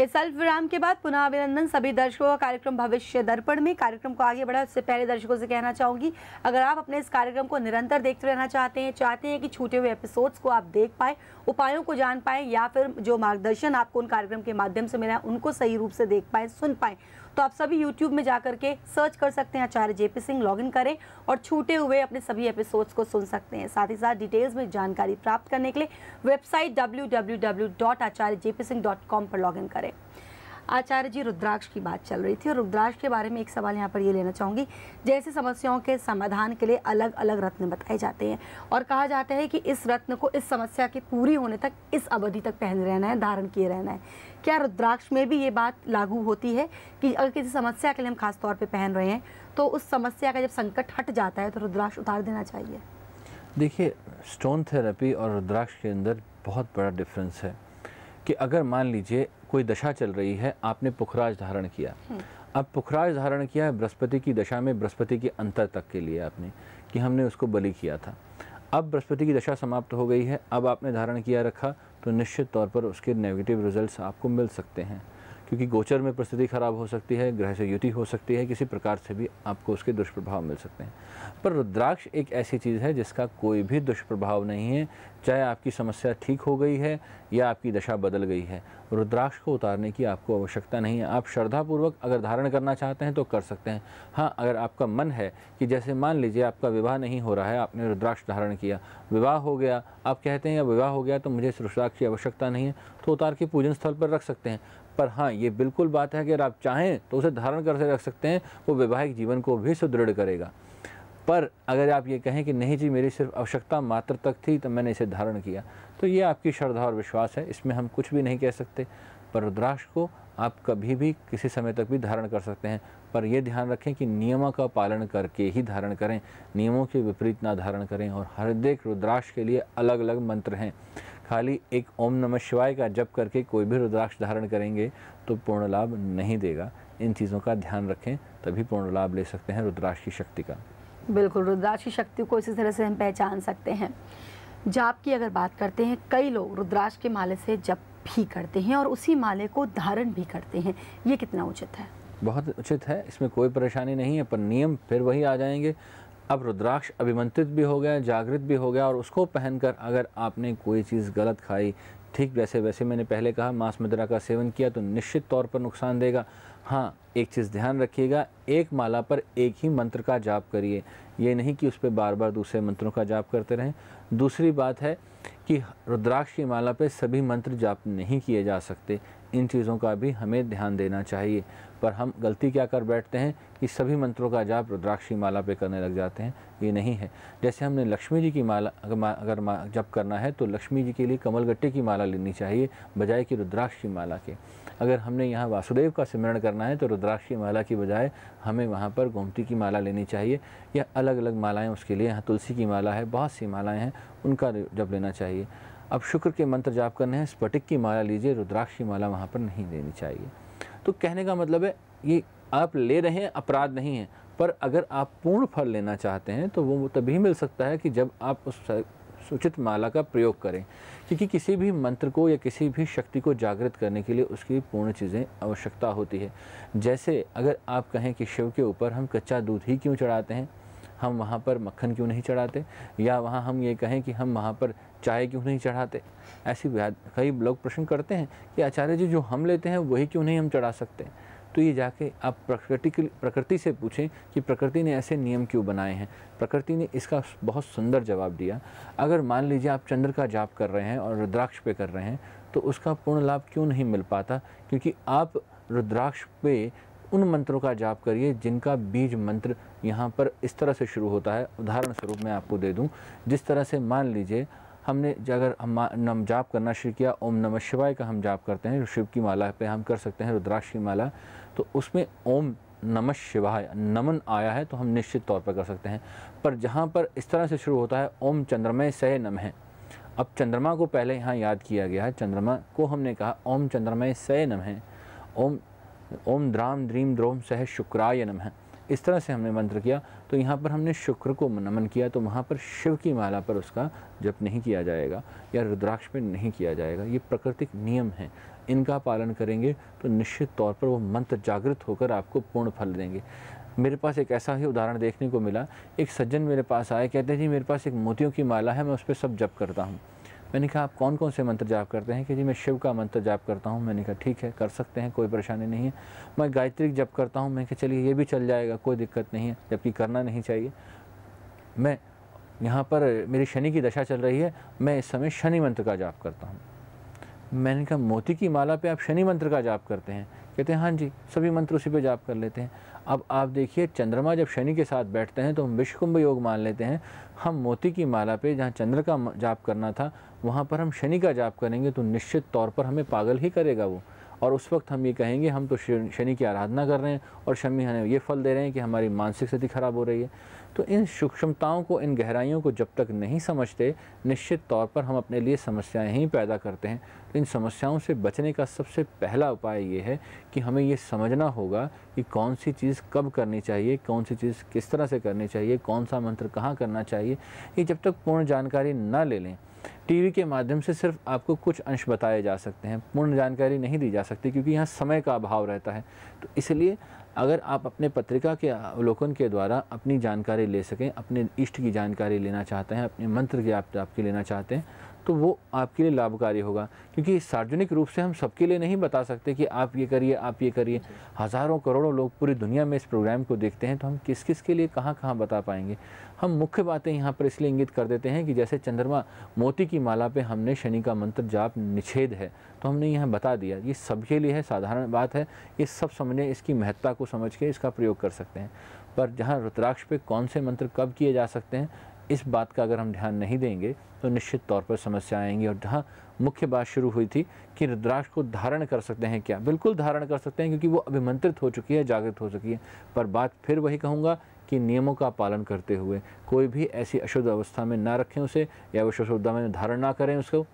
इस अल्प विराम के बाद पुनः अभिनंदन सभी दर्शकों का कार्यक्रम भविष्य दर्पण में। कार्यक्रम को आगे बढ़ा उससे पहले दर्शकों से कहना चाहूंगी, अगर आप अपने इस कार्यक्रम को निरंतर देखते रहना चाहते हैं कि छूटे हुए एपिसोड्स को आप देख पाएं, उपायों को जान पाएं, या फिर जो मार्गदर्शन आपको उन कार्यक्रम के माध्यम से मिला उनको सही रूप से देख पाएं, सुन पाएं, तो आप सभी यूट्यूब में जाकर के सर्च कर सकते हैं आचार्य जेपी सिंह, लॉगिन करें और छूटे हुए अपने सभी एपिसोड्स को सुन सकते हैं। साथ ही साथ डिटेल्स में जानकारी प्राप्त करने के लिए वेबसाइट www.acharyajpsingh.com पर लॉगिन करें। आचार्य जी, रुद्राक्ष की बात चल रही थी और रुद्राक्ष के बारे में एक सवाल यहाँ पर ये लेना चाहूँगी। जैसे समस्याओं के समाधान के लिए अलग अलग रत्न बताए जाते हैं और कहा जाता है कि इस रत्न को इस समस्या के पूरी होने तक, इस अवधि तक पहने रहना है, धारण किए रहना है। क्या रुद्राक्ष में भी ये बात लागू होती है कि अगर किसी समस्या के लिए हम खास तौर पर पहन रहे हैं तो उस समस्या का जब संकट हट जाता है तो रुद्राक्ष उतार देना चाहिए? देखिए, स्टोन थेरेपी और रुद्राक्ष के अंदर बहुत बड़ा डिफरेंस है कि अगर मान लीजिए कोई दशा चल रही है, आपने पुखराज धारण किया, अब पुखराज धारण किया है बृहस्पति की दशा में, बृहस्पति के अंतर तक के लिए आपने कि हमने उसको बलि किया था। अब बृहस्पति की दशा समाप्त हो गई है, अब आपने धारण किया रखा, तो निश्चित तौर पर उसके नेगेटिव रिजल्ट्स आपको मिल सकते हैं, क्योंकि गोचर में परिस्थिति खराब हो सकती है, ग्रह से युति हो सकती है, किसी प्रकार से भी आपको उसके दुष्प्रभाव मिल सकते हैं। पर रुद्राक्ष एक ऐसी चीज़ है जिसका कोई भी दुष्प्रभाव नहीं है, चाहे आपकी समस्या ठीक हो गई है या आपकी दशा बदल गई है, रुद्राक्ष को उतारने की आपको आवश्यकता नहीं है। आप श्रद्धापूर्वक अगर धारण करना चाहते हैं तो कर सकते हैं। हाँ, अगर आपका मन है कि जैसे मान लीजिए आपका विवाह नहीं हो रहा है, आपने रुद्राक्ष धारण किया, विवाह हो गया, आप कहते हैं या विवाह हो गया तो मुझे इस रुद्राक्ष की आवश्यकता नहीं है, तो उतार के पूजन स्थल पर रख सकते हैं। पर हाँ, ये बिल्कुल बात है कि अगर आप चाहें तो उसे धारण करके रख सकते हैं, वो वैवाहिक जीवन को भी सुदृढ़ करेगा। पर अगर आप ये कहें कि नहीं जी, मेरी सिर्फ आवश्यकता मात्र तक थी तो मैंने इसे धारण किया, तो ये आपकी श्रद्धा और विश्वास है, इसमें हम कुछ भी नहीं कह सकते। पर रुद्राक्ष को आप कभी भी किसी समय तक भी धारण कर सकते हैं, पर यह ध्यान रखें कि नियमों का पालन करके ही धारण करें, नियमों के विपरीत ना धारण करें। और हर एक रुद्राक्ष के लिए अलग अलग मंत्र हैं, खाली एक ओम नमः शिवाय का जप करके कोई भी रुद्राक्ष धारण करेंगे तो पूर्ण लाभ नहीं देगा। इन चीज़ों का ध्यान रखें, तभी पूर्ण लाभ ले सकते हैं रुद्राक्ष की शक्ति का। बिल्कुल, रुद्राक्ष की शक्ति को इसी तरह से हम पहचान सकते हैं। जाप की अगर बात करते हैं, कई लोग रुद्राक्ष के माले से जप भी करते हैं और उसी माले को धारण भी करते हैं, ये कितना उचित है? बहुत उचित है, इसमें कोई परेशानी नहीं है, पर नियम फिर वही आ जाएंगे। अब रुद्राक्ष अभिमंत्रित भी हो गया, जागृत भी हो गया, और उसको पहनकर अगर आपने कोई चीज़ गलत खाई, ठीक वैसे मैंने पहले कहा, मांस मदिरा का सेवन किया तो निश्चित तौर पर नुकसान देगा। हाँ, एक चीज़ ध्यान रखिएगा, एक माला पर एक ही मंत्र का जाप करिए, ये नहीं कि उस पर बार बार दूसरे मंत्रों का जाप करते रहें। दूसरी बात है कि रुद्राक्ष की माला पे सभी मंत्र जाप नहीं किए जा सकते, इन चीज़ों का भी हमें ध्यान देना चाहिए। पर हम गलती क्या कर बैठते हैं कि सभी मंत्रों का जाप रुद्राक्ष की माला पे करने लग जाते हैं, ये नहीं है। जैसे हमने लक्ष्मी जी की माला अगर जप करना है तो लक्ष्मी जी के लिए कमलगट्टे की माला लेनी चाहिए बजाय कि रुद्राक्ष की माला के। अगर हमने यहाँ वासुदेव का सिमरण करना है तो रुद्राक्ष की माला की बजाय हमें वहाँ पर गोमती की माला लेनी चाहिए, या अलग अलग मालाएँ उसके लिए, यहाँ तुलसी की माला है, बहुत सी मालाएँ हैं, उनका जप लेना चाहिए। अब शुक्र के मंत्र जाप करने हैं, स्फटिक की माला लीजिए, रुद्राक्ष की माला वहाँ पर नहीं लेनी चाहिए। तो कहने का मतलब है ये आप ले रहे हैं, अपराध नहीं है, पर अगर आप पूर्ण फल लेना चाहते हैं तो वो तभी मिल सकता है कि जब आप उस उचित माला का प्रयोग करें, क्योंकि किसी भी मंत्र को या किसी भी शक्ति को जागृत करने के लिए उसकी पूर्ण चीज़ें आवश्यकता होती है। जैसे अगर आप कहें कि शिव के ऊपर हम कच्चा दूध ही क्यों चढ़ाते हैं, हम वहाँ पर मक्खन क्यों नहीं चढ़ाते, या वहाँ हम ये कहें कि हम वहाँ पर चाय क्यों नहीं चढ़ाते, ऐसी कई लोग प्रश्न करते हैं कि आचार्य जी जो हम लेते हैं वही क्यों नहीं हम चढ़ा सकते। तो ये जाके आप प्रकृति से पूछें कि प्रकृति ने ऐसे नियम क्यों बनाए हैं। प्रकृति ने इसका बहुत सुंदर जवाब दिया। अगर मान लीजिए आप चंद्र का जाप कर रहे हैं और रुद्राक्ष पे कर रहे हैं तो उसका पूर्ण लाभ क्यों नहीं मिल पाता, क्योंकि आप रुद्राक्ष पे उन मंत्रों का जाप करिए जिनका बीज मंत्र यहाँ पर इस तरह से शुरू होता है। उदाहरण स्वरूप मैं आपको दे दूँ, जिस तरह से मान लीजिए हमने अगर हम जाप करना शुरू किया, ओम नमः शिवाय का हम जाप करते हैं, शिव की माला पे हम कर सकते हैं रुद्राक्ष की माला, तो उसमें ओम नमः शिवाय नमन आया है तो हम निश्चित तौर पर कर सकते हैं। पर जहाँ पर इस तरह से शुरू होता है ओम चंद्रमय सय नमः, अब चंद्रमा को पहले यहाँ याद किया गया है, चंद्रमा को हमने कहा ओम चंद्रमय सय नमः, ओम द्राम द्रीम द्रोम सह शुक्राय नमः, इस तरह से हमने मंत्र किया तो तो यहाँ पर हमने शुक्र को नमन किया, तो वहाँ पर शिव की माला पर उसका जप नहीं किया जाएगा या रुद्राक्ष पे नहीं किया जाएगा। ये प्राकृतिक नियम हैं, इनका पालन करेंगे तो निश्चित तौर पर वो मंत्र जागृत होकर आपको पूर्ण फल देंगे। मेरे पास एक ऐसा ही उदाहरण देखने को मिला। एक सज्जन मेरे पास आए, कहते हैं जी मेरे पास एक मोतियों की माला है, मैं उस पर सब जप करता हूँ। मैंने कहा आप कौन कौन से मंत्र जाप करते हैं? कि जी मैं शिव का मंत्र जाप करता हूँ। मैंने कहा ठीक है, कर सकते हैं, कोई परेशानी नहीं है। मैं गायत्री जप करता हूँ। मैं कहा चलिए ये भी चल जाएगा, कोई दिक्कत नहीं है, जबकि करना नहीं चाहिए। मैं यहाँ पर मेरी शनि की दशा चल रही है, मैं इस समय शनि मंत्र का जाप करता हूँ। मैंने कहा मोती की माला पे आप शनि मंत्र का जाप करते हैं? कहते हैं हाँ जी, सभी मंत्र उसी पे जाप कर लेते हैं। अब आप देखिए, चंद्रमा जब शनि के साथ बैठते हैं तो हम विश्वकुंभ योग मान लेते हैं। हम मोती की माला पे जहाँ चंद्र का जाप करना था, वहाँ पर हम शनि का जाप करेंगे तो निश्चित तौर पर हमें पागल ही करेगा वो। और उस वक्त हम ये कहेंगे हम तो शनि की आराधना कर रहे हैं और शनि हमें ये फल दे रहे हैं कि हमारी मानसिक स्थिति खराब हो रही है। तो इन सूक्ष्मताओं को, इन गहराइयों को जब तक नहीं समझते, निश्चित तौर पर हम अपने लिए समस्याएं ही पैदा करते हैं। तो इन समस्याओं से बचने का सबसे पहला उपाय ये है कि हमें ये समझना होगा कि कौन सी चीज़ कब करनी चाहिए, कौन सी चीज़ किस तरह से करनी चाहिए, कौन सा मंत्र कहाँ करना चाहिए। ये जब तक पूर्ण जानकारी ना ले लें, टीवी के माध्यम से सिर्फ आपको कुछ अंश बताए जा सकते हैं, पूर्ण जानकारी नहीं दी जा सकती, क्योंकि यहाँ समय का अभाव रहता है। तो इसलिए अगर आप अपने पत्रिका के अवलोकन के द्वारा अपनी जानकारी ले सकें, अपने इष्ट की जानकारी लेना चाहते हैं, अपने मंत्र की आपके लेना चाहते हैं, तो वो आपके लिए लाभकारी होगा। क्योंकि सार्वजनिक रूप से हम सबके लिए नहीं बता सकते कि आप ये करिए, आप ये करिए। हज़ारों करोड़ों लोग पूरी दुनिया में इस प्रोग्राम को देखते हैं, तो हम किस किस के लिए कहाँ कहाँ बता पाएंगे। हम मुख्य बातें यहाँ पर इसलिए इंगित कर देते हैं कि जैसे चंद्रमा मोती की माला पे हमने शनि का मंत्र जाप निषेध है, तो हमने यहाँ बता दिया। ये सबके लिए है, साधारण बात है, ये सब समझने, इसकी महत्ता को समझ के इसका प्रयोग कर सकते हैं। पर जहाँ रुद्राक्ष पे कौन से मंत्र कब किए जा सकते हैं, इस बात का अगर हम ध्यान नहीं देंगे तो निश्चित तौर पर समस्या आएंगी। और जहाँ मुख्य बात शुरू हुई थी कि रुद्राक्ष को धारण कर सकते हैं क्या, बिल्कुल धारण कर सकते हैं, क्योंकि वो अभिमंत्रित हो चुकी है, जागृत हो चुकी है। पर बात फिर वही कहूँगा कि नियमों का पालन करते हुए कोई भी ऐसी अशुद्ध अवस्था में ना रखें उसे, या उस अशुद्ध में धारण ना करें उसको,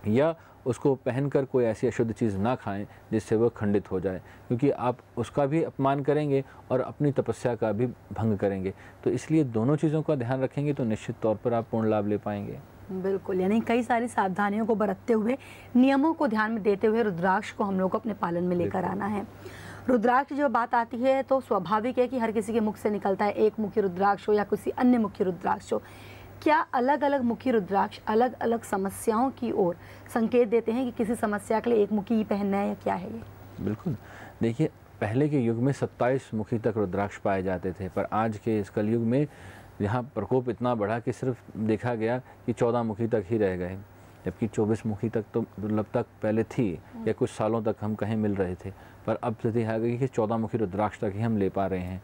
या उसको पहनकर कोई ऐसी अशुद्ध चीज़ ना खाएं जिससे वह खंडित हो जाए, क्योंकि आप उसका भी अपमान करेंगे और अपनी तपस्या का भी भंग करेंगे। तो इसलिए दोनों चीज़ों का ध्यान रखेंगे तो निश्चित तौर पर आप पूर्ण लाभ ले पाएंगे। बिल्कुल, यानी कई सारी सावधानियों को बरतते हुए, नियमों को ध्यान में देते हुए रुद्राक्ष को हम लोग को अपने पालन में लेकर आना है। रुद्राक्ष जब बात आती है तो स्वाभाविक है कि हर किसी के मुख से निकलता है एक मुखी रुद्राक्ष हो या किसी अन्य मुखी रुद्राक्ष हो। क्या अलग अलग मुखी रुद्राक्ष अलग अलग समस्याओं की ओर संकेत देते हैं कि किसी समस्या के लिए एक मुखी ही पहनना है या क्या है ये? बिल्कुल, देखिए पहले के युग में 27 मुखी तक रुद्राक्ष पाए जाते थे, पर आज के इस कलयुग में यहाँ प्रकोप इतना बढ़ा कि सिर्फ देखा गया कि 14 मुखी तक ही रह गए, जबकि 24 मुखी तक तो दुर्लभता पहले थी या कुछ सालों तक हम कहीं मिल रहे थे, पर अब स्थिति आ गई कि 14 मुखी रुद्राक्ष तक ही हम ले पा रहे हैं।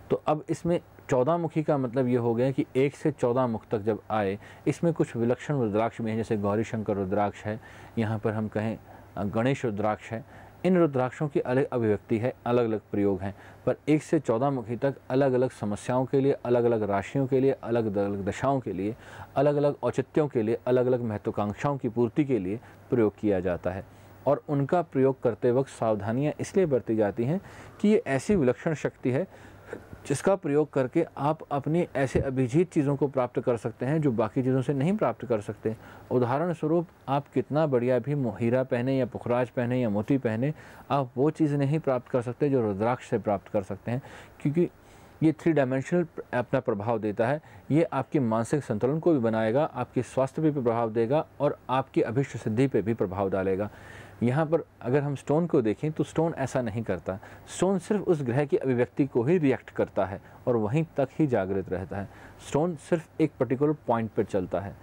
तो अब इसमें 14 मुखी का मतलब ये हो गया कि 1 से 14 मुख तक जब आए, इसमें कुछ विलक्षण रुद्राक्ष भी हैं, जैसे गौरी शंकर रुद्राक्ष है, यहाँ पर हम कहें गणेश रुद्राक्ष है। इन रुद्राक्षों की अलग अभिव्यक्ति है, अलग अलग प्रयोग हैं, पर 1 से 14 मुखी तक अलग अलग समस्याओं के लिए, अलग अलग राशियों के लिए, अलग अलग दशाओं के लिए, अलग अलग औचित्यों के लिए, अलग अलग महत्वाकांक्षाओं की पूर्ति के लिए प्रयोग किया जाता है। और उनका प्रयोग करते वक्त सावधानियाँ इसलिए बरती जाती हैं कि ये ऐसी विलक्षण शक्ति है जिसका प्रयोग करके आप अपनी ऐसे अभिजीत चीज़ों को प्राप्त कर सकते हैं जो बाकी चीज़ों से नहीं प्राप्त कर सकते। उदाहरण स्वरूप, आप कितना बढ़िया भी हीरा पहने या पुखराज पहने या मोती पहने, आप वो चीज़ नहीं प्राप्त कर सकते जो रुद्राक्ष से प्राप्त कर सकते हैं, क्योंकि ये 3 डायमेंशनल अपना प्रभाव देता है। ये आपके मानसिक संतुलन को भी बनाएगा, आपके स्वास्थ्य पे भी प्रभाव देगा और आपकी अभिष्ट सिद्धि पे भी प्रभाव डालेगा। यहाँ पर अगर हम स्टोन को देखें तो स्टोन ऐसा नहीं करता, स्टोन सिर्फ उस ग्रह की अभिव्यक्ति को ही रिएक्ट करता है और वहीं तक ही जागृत रहता है। स्टोन सिर्फ एक पर्टिकुलर पॉइंट पर चलता है।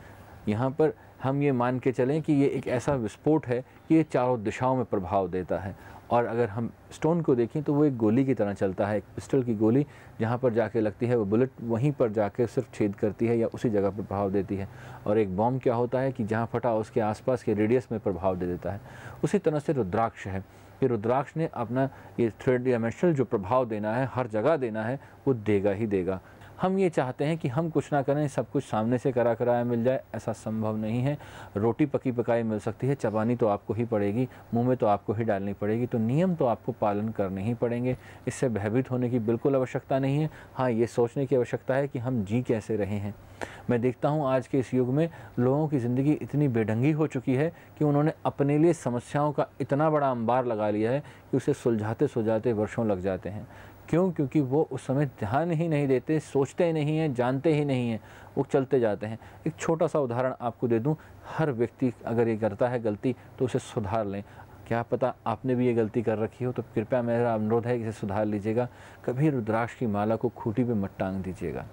यहाँ पर हम ये मान के चलें कि ये एक ऐसा विस्फोट है कि ये चारों दिशाओं में प्रभाव देता है। और अगर हम स्टोन को देखें तो वो एक गोली की तरह चलता है, एक पिस्टल की गोली, जहाँ पर जाके लगती है वो बुलेट वहीं पर जाके सिर्फ छेद करती है या उसी जगह पर प्रभाव देती है। और एक बॉम्ब क्या होता है कि जहाँ फटा उसके आसपास के रेडियस में प्रभाव दे देता है। उसी तरह से रुद्राक्ष है, कि रुद्राक्ष ने अपना ये 3 डायमेंशनल जो प्रभाव देना है, हर जगह देना है, वो देगा ही देगा। हम ये चाहते हैं कि हम कुछ ना करें, सब कुछ सामने से करा कराया मिल जाए, ऐसा संभव नहीं है। रोटी पकी पकाई मिल सकती है, चबानी तो आपको ही पड़ेगी, मुंह में तो आपको ही डालनी पड़ेगी। तो नियम तो आपको पालन करने ही पड़ेंगे। इससे भयभीत होने की बिल्कुल आवश्यकता नहीं है। हाँ, ये सोचने की आवश्यकता है कि हम जी कैसे रहे हैं। मैं देखता हूँ आज के इस युग में लोगों की ज़िंदगी इतनी बेढंगी हो चुकी है कि उन्होंने अपने लिए समस्याओं का इतना बड़ा अंबार लगा लिया है कि उसे सुलझाते सुलझाते वर्षों लग जाते हैं। क्यों? क्योंकि वो उस समय ध्यान ही नहीं देते, सोचते ही नहीं हैं, जानते ही नहीं हैं, वो चलते जाते हैं। एक छोटा सा उदाहरण आपको दे दूं, हर व्यक्ति अगर ये करता है गलती तो उसे सुधार लें। क्या पता आपने भी ये गलती कर रखी हो, तो कृपया मेरा अनुरोध है कि इसे सुधार लीजिएगा। कभी रुद्राक्ष की माला को खूंटी पे मत टांग दीजिएगा।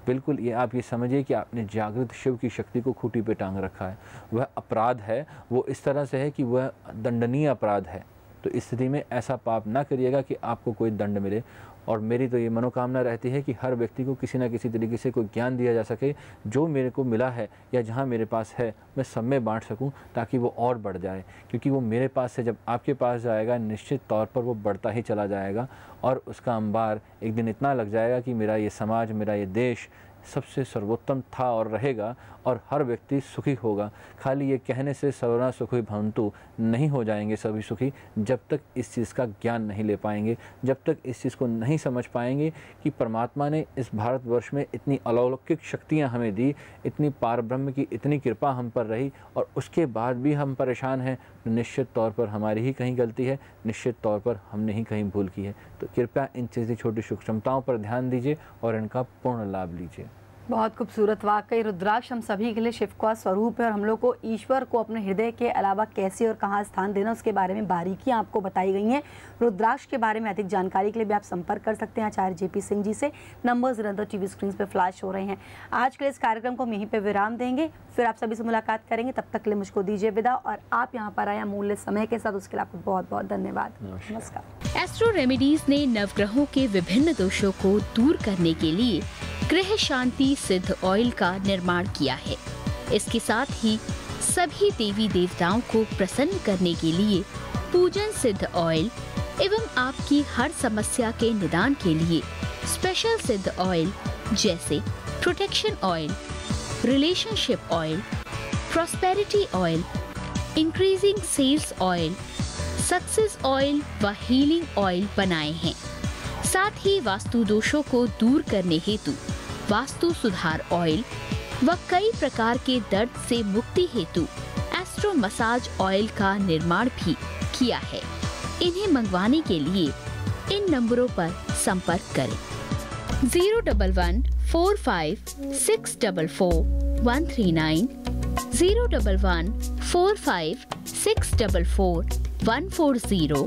बिल्कुल ये आप ये समझिए कि आपने जागृत शिव की शक्ति को खूंटी पे टांग रखा है। वह अपराध है, वो इस तरह से है कि वह दंडनीय अपराध है। तो इस स्थिति में ऐसा पाप ना करिएगा कि आपको कोई दंड मिले। और मेरी तो ये मनोकामना रहती है कि हर व्यक्ति को किसी न किसी तरीके से कोई ज्ञान दिया जा सके, जो मेरे को मिला है या जहाँ मेरे पास है मैं सब में बांट सकूं, ताकि वो और बढ़ जाए। क्योंकि वो मेरे पास से जब आपके पास जाएगा, निश्चित तौर पर वो बढ़ता ही चला जाएगा और उसका अंबार एक दिन इतना लग जाएगा कि मेरा ये समाज, मेरा ये देश सबसे सर्वोत्तम था और रहेगा और हर व्यक्ति सुखी होगा। खाली ये कहने से सर्वना सुखी भवन्तु नहीं हो जाएंगे सभी सुखी, जब तक इस चीज़ का ज्ञान नहीं ले पाएंगे, जब तक इस चीज़ को नहीं समझ पाएंगे कि परमात्मा ने इस भारतवर्ष में इतनी अलौकिक शक्तियाँ हमें दी, इतनी पारब्रह्म की इतनी कृपा हम पर रही और उसके बाद भी हम परेशान हैं। तो निश्चित तौर पर हमारी ही कहीं गलती है, निश्चित तौर पर हमने ही कहीं भूल की है। तो कृपया इन चीज़ें छोटी सूक्ष्मताओं पर ध्यान दीजिए और इनका पूर्ण लाभ लीजिए। बहुत खूबसूरत। वाकई रुद्राक्ष हम सभी के लिए शिव का स्वरूप है और हम लोग को ईश्वर को अपने हृदय के अलावा कैसे और कहाँ स्थान देना, उसके बारे में बारीकियाँ आपको बताई गई हैं। रुद्राक्ष के बारे में अधिक जानकारी के लिए भी आप संपर्क कर सकते हैं आचार्य JP सिंह जी से। नंबर्स निरंतर टीवी स्क्रीन पर फ्लैश हो रहे हैं। आज के लिए इस कार्यक्रम को हम यहीं पर विराम देंगे, फिर आप सभी से मुलाकात करेंगे। तब तक के लिए मुझको दीजिए विदा और आप यहाँ पर आए अमूल्य समय के साथ, उसके लिए आपको बहुत बहुत धन्यवाद। नमस्कार। एस्ट्रो रेमेडीज ने नवग्रहों के विभिन्न दोषों को दूर करने के लिए गृह शांति सिद्ध ऑयल का निर्माण किया है। इसके साथ ही सभी देवी देवताओं को प्रसन्न करने के लिए पूजन सिद्ध ऑयल एवं आपकी हर समस्या के निदान के लिए स्पेशल सिद्ध ऑयल जैसे protection oil, relationship oil, prosperity oil, increasing sales oil, success oil व हीलिंग ऑयल बनाए हैं। साथ ही वास्तु दोषों को दूर करने हेतु वास्तु सुधार ऑयल व कई प्रकार के दर्द से मुक्ति हेतु एस्ट्रो मसाज ऑयल का निर्माण भी किया है। इन्हें मंगवाने के लिए इन नंबरों पर संपर्क करें 01145644139, 01145644140,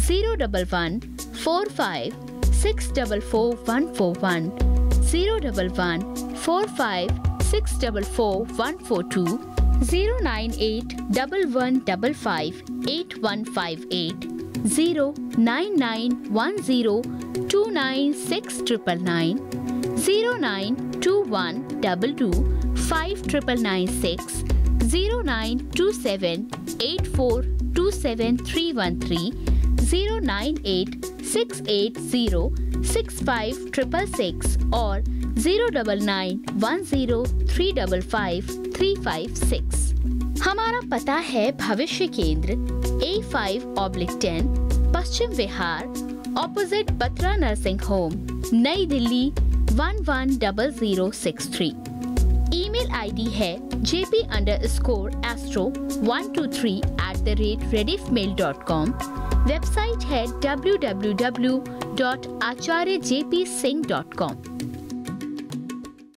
01145644141, 01145644142, 09811558158, 09910296999, 09212259996, 09278427313, 09868065666 और 09910355356। हमारा पता है भविष्य केंद्र A5/10 Paschim Vihar opposite Batra nursing home, नई दिल्ली 110063। ईमेल आईडी है jp_astro123@rediffmail.com। वेबसाइट है www.acharyjpsingh.com।